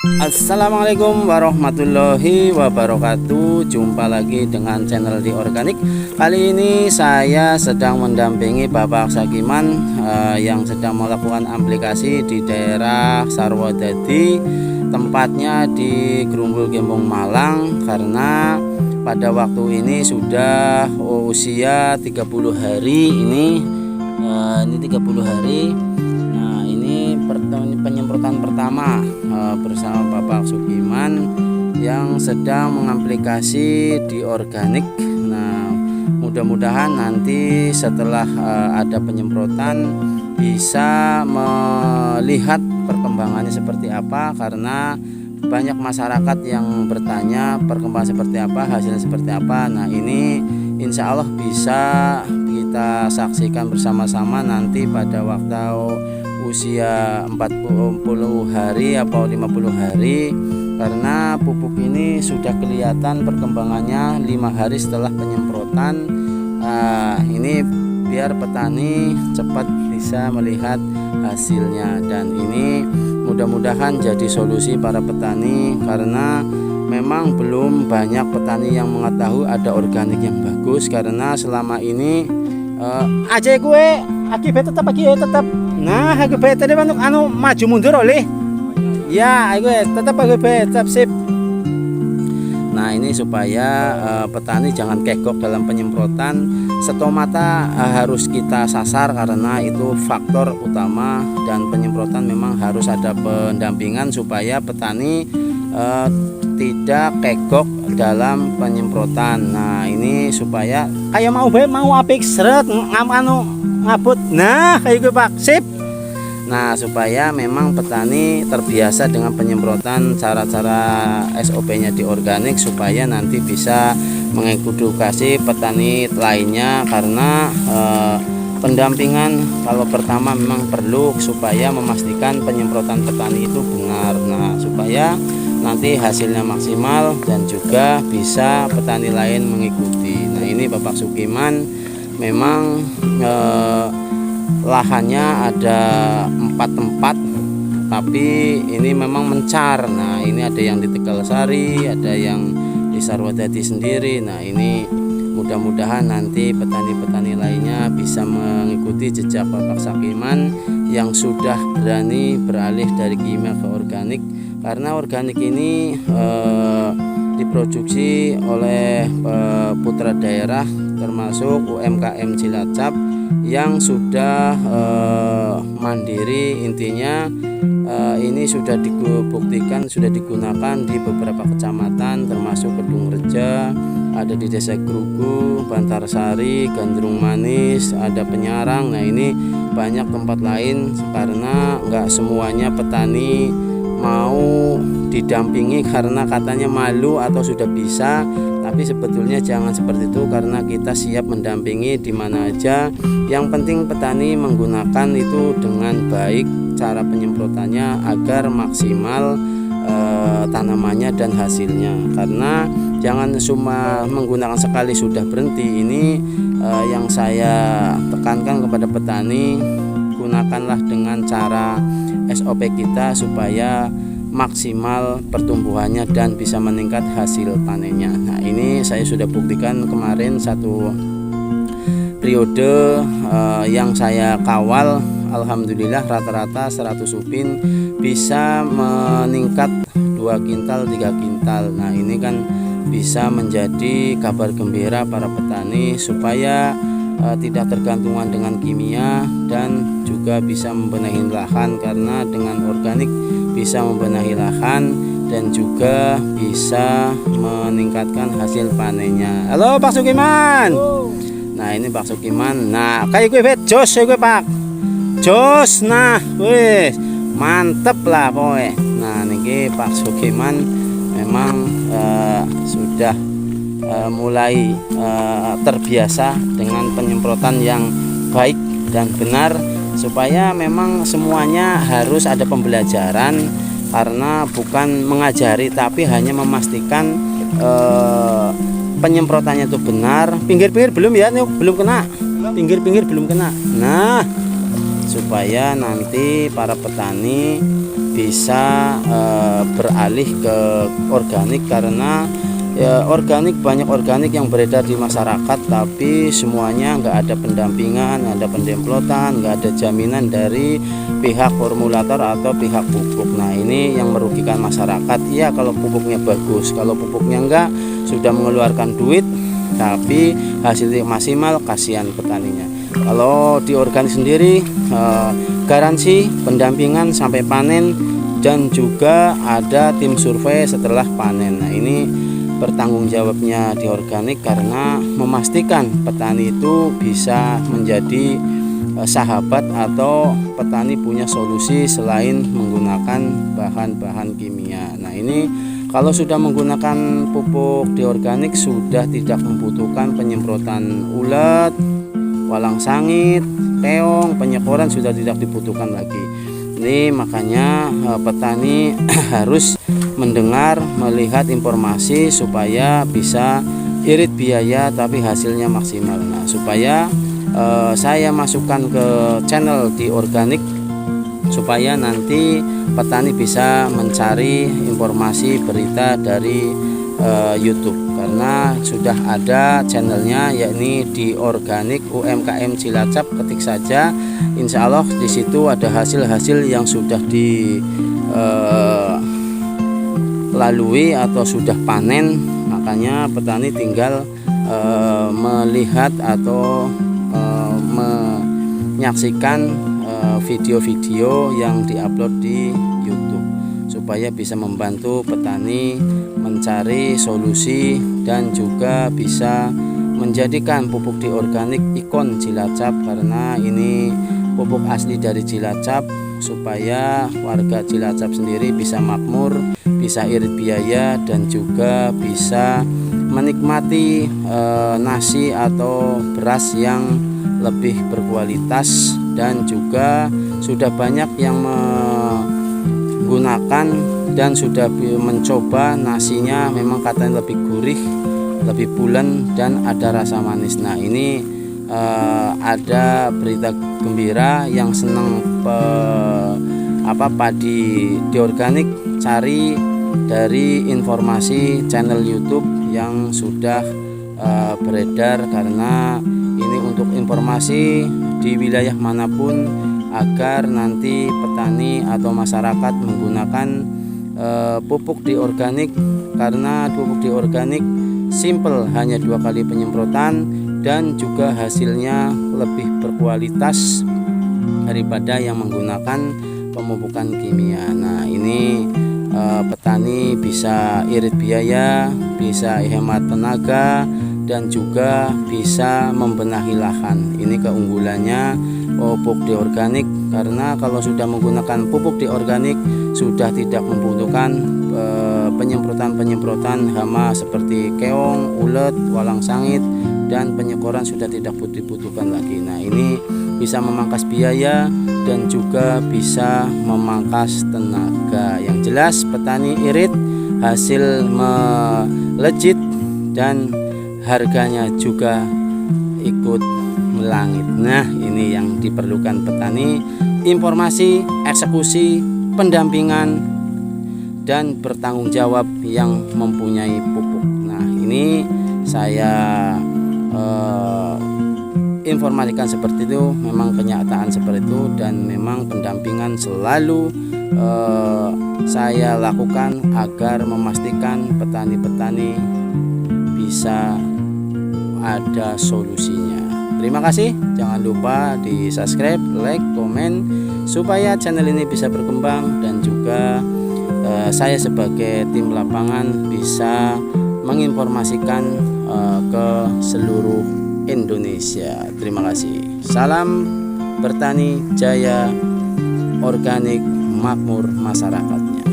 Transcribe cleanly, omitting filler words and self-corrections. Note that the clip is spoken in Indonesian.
Assalamualaikum warahmatullahi wabarakatuh. Jumpa lagi dengan channel di Organik. Kali ini saya sedang mendampingi Bapak Sakiman yang sedang melakukan aplikasi di daerah Sarwadadi, tempatnya di Grumbul Gembong Malang. Karena pada waktu ini sudah usia 30 hari ini 30 hari. Penyemprotan pertama bersama Bapak Sukiman yang sedang mengaplikasi di Organik. Nah, mudah-mudahan nanti setelah ada penyemprotan bisa melihat perkembangannya seperti apa, karena banyak masyarakat yang bertanya perkembangan seperti apa, hasilnya seperti apa. Nah, ini insya Allah bisa kita saksikan bersama-sama nanti pada waktu usia 40 hari atau 50 hari, karena pupuk ini sudah kelihatan perkembangannya 5 hari setelah penyemprotan. Ini biar petani cepat bisa melihat hasilnya, dan ini mudah-mudahan jadi solusi para petani, karena memang belum banyak petani yang mengetahui ada organik yang bagus. Karena selama ini aja gue akibat tetap nah akibat tadi anu maju mundur oleh ya gue tetap akibat tetap sip. Nah, ini supaya petani jangan kekok dalam penyemprotan. Stomata harus kita sasar karena itu faktor utama, dan penyemprotan memang harus ada pendampingan supaya petani tidak kekok dalam penyemprotan. Nah, ini supaya kayak mau apik seret ngabut. Nah, kayak gue Pak sip. Nah, supaya memang petani terbiasa dengan penyemprotan, cara-cara SOP-nya di Organik, supaya nanti bisa mengedukasi petani lainnya. Karena pendampingan kalau pertama memang perlu supaya memastikan penyemprotan petani itu benar. Nah, supaya nanti hasilnya maksimal dan juga bisa petani lain mengikuti. Nah, ini Bapak Sukiman memang lahannya ada 4 tempat, tapi ini memang mencar. Nah, ini ada yang di Tegalsari, ada yang di Sarwadadi sendiri. Nah, ini mudah-mudahan nanti petani-petani lainnya bisa mengikuti jejak Bapak Sakiman yang sudah berani beralih dari kimia ke organik. Karena organik ini diproduksi oleh putra daerah termasuk UMKM Cilacap yang sudah mandiri. Intinya ini sudah dibuktikan sudah digunakan di beberapa kecamatan termasuk Kedung Reja, ada di Desa Grugu, Bantarsari, Gandrung Manis, ada Penyarang. Nah, ini banyak tempat lain, karena nggak semuanya petani mau didampingi karena katanya malu atau sudah bisa. Tapi sebetulnya jangan seperti itu, karena kita siap mendampingi di mana aja. Yang penting petani menggunakan itu dengan baik cara penyemprotannya agar maksimal tanamannya dan hasilnya. Karena jangan cuma menggunakan sekali sudah berhenti. Ini yang saya tekankan kepada petani, gunakanlah dengan cara SOP kita supaya maksimal pertumbuhannya dan bisa meningkat hasil panennya. Nah, ini saya sudah buktikan kemarin satu periode yang saya kawal, alhamdulillah rata-rata 100 upin bisa meningkat 2 kintal 3 kintal. Nah, ini kan bisa menjadi kabar gembira para petani supaya tidak tergantungan dengan kimia dan juga bisa membenahi lahan, karena dengan organik bisa membenahi lahan dan juga bisa meningkatkan hasil panennya. Halo Pak Sukiman. Nah, ini Pak Sukiman. Nah, kayak gue bet jos gue Pak. Jos. Nah, wes mantep lah pokoknya. Nah, niki Pak Sukiman memang sudah mulai terbiasa dengan penyemprotan yang baik dan benar, supaya memang semuanya harus ada pembelajaran, karena bukan mengajari tapi hanya memastikan penyemprotannya itu benar. Pinggir-pinggir belum ya, nih belum kena. Pinggir-pinggir belum kena. Nah, supaya nanti para petani bisa beralih ke organik, karena organik, banyak organik yang beredar di masyarakat tapi semuanya nggak ada pendampingan, nggak ada pendemplotan, nggak ada jaminan dari pihak formulator atau pihak pupuk. Nah ini yang merugikan masyarakat. Ya kalau pupuknya bagus, kalau pupuknya enggak, sudah mengeluarkan duit tapi hasilnya maksimal, kasihan petaninya. Kalau di organik sendiri garansi pendampingan sampai panen dan juga ada tim survei setelah panen. Nah ini bertanggung jawabnya di organik karena memastikan petani itu bisa menjadi sahabat atau petani punya solusi selain menggunakan bahan-bahan kimia. Nah ini kalau sudah menggunakan pupuk di organik sudah tidak membutuhkan penyemprotan ulat, walang sangit, keong, penyekoran sudah tidak dibutuhkan lagi. Ini makanya petani harus mendengar, melihat informasi supaya bisa irit biaya tapi hasilnya maksimal. Nah, supaya saya masukkan ke channel di organik supaya nanti petani bisa mencari informasi berita dari YouTube, karena sudah ada channelnya yakni di organik UMKM Cilacap. Ketik saja, insya Allah di situ ada hasil-hasil yang sudah dilalui atau sudah panen. Makanya petani tinggal melihat atau menyaksikan video-video yang diupload di YouTube supaya bisa membantu petani mencari solusi dan juga bisa menjadikan pupuk di organik ikon Cilacap, karena ini pupuk asli dari Cilacap, supaya warga Cilacap sendiri bisa makmur, bisa irit biaya dan juga bisa menikmati nasi atau beras yang lebih berkualitas. Dan juga sudah banyak yang menggunakan dan sudah mencoba nasinya, memang katanya lebih gurih, lebih pulen dan ada rasa manis. Nah ini ada berita gembira yang senang padi di organik, cari dari informasi channel YouTube yang sudah beredar, karena ini untuk informasi di wilayah manapun agar nanti petani atau masyarakat menggunakan pupuk di organik, karena pupuk di organik simple, hanya 2 kali penyemprotan dan juga hasilnya lebih berkualitas daripada yang menggunakan pemupukan kimia. Nah ini petani bisa irit biaya, bisa hemat tenaga dan juga bisa membenahi lahan. Ini keunggulannya pupuk di organik, karena kalau sudah menggunakan pupuk di organik sudah tidak membutuhkan penyemprotan hama seperti keong, ulet, walang sangit dan penyekoran sudah tidak dibutuhkan lagi. Nah ini bisa memangkas biaya dan juga bisa memangkas tenaga. Yang jelas petani irit, hasil melejit dan harganya juga ikut melangit. Nah ini yang diperlukan petani, informasi, eksekusi, pendampingan dan bertanggung jawab yang mempunyai pupuk. Nah ini saya informasikan seperti itu, memang kenyataan seperti itu dan memang pendampingan selalu saya lakukan agar memastikan petani-petani bisa ada solusinya. Terima kasih, jangan lupa di subscribe, like, komen supaya channel ini bisa berkembang dan juga saya sebagai tim lapangan bisa menginformasikan ke seluruh Indonesia. Terima kasih. Salam bertani jaya, organik, makmur masyarakatnya.